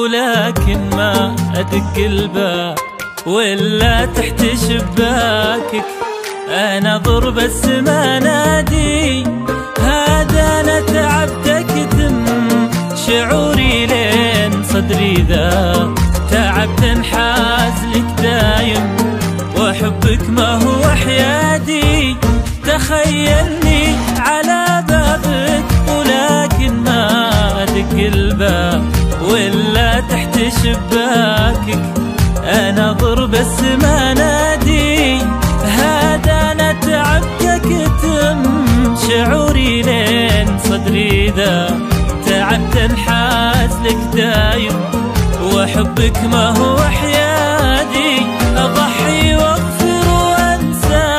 ولكن ما أدق الباب ولا تحت شباكك أنظر بس ما نادي. هذا أنا تعبتك تم شعوري لين صدري ذا تعب تنحاز لك دايم وحبك ما هو حيادي. تخيلني على بابك ولكن ما أدق الباب ولا تحت شباكك أنظر بس ما نادي. هذا أنا تعبتك تم شعوري لين صدري ذا تعب تنحاز لك دايم وحبك ما هو حيادي. أضحي واغفر وأنسى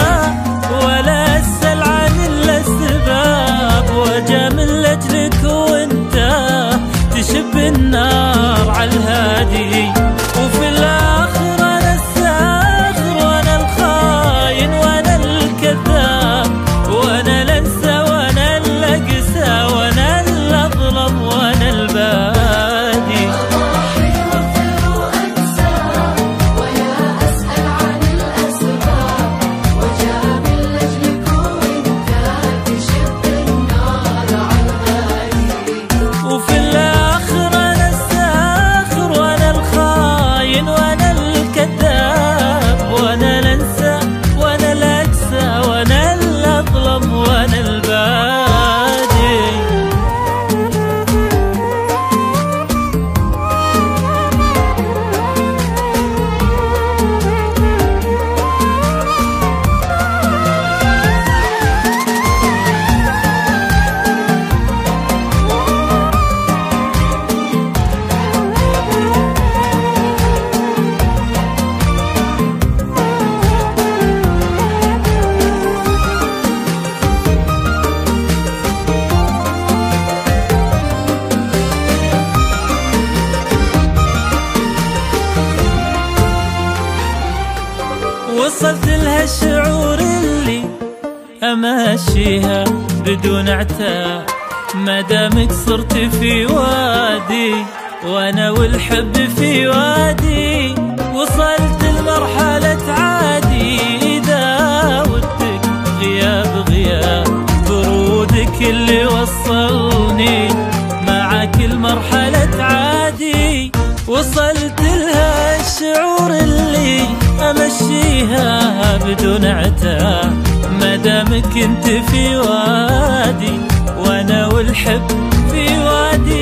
ولا أسأل عن الأسباب وأجامل لأجلك وأنت تشب النار على الهادي. وفي الآخر أنا الساخر وأنا الخاين وأنا الكذاب وأنا الأنسى وأنا الأقسى وأنا الأظلم وأنا البادي. أضحي واغفر وأنسى ولا أسأل عن الأسباب وأجامل لأجلك وأنت تشب النار على الهادي. وفي الآخر أنا الساخر وأنا الخاين وأنا الكذاب وأنا الأنسى وأنا الأقسى وأنا الأظلم وأنا البادي. وصلت لها الشعور اللي أمشيها بدون عتاب ما دامك صرت في وادي وأنا والحب في وادي. وصلت لمرحلة عادي إذا ودك غياب غياب برودك اللي وصلني معك المرحلة عادي. وصلت لها الشعور اللي أمشيها بدون عتاب ما دامك انت في وادي وأنا والحب في وادي.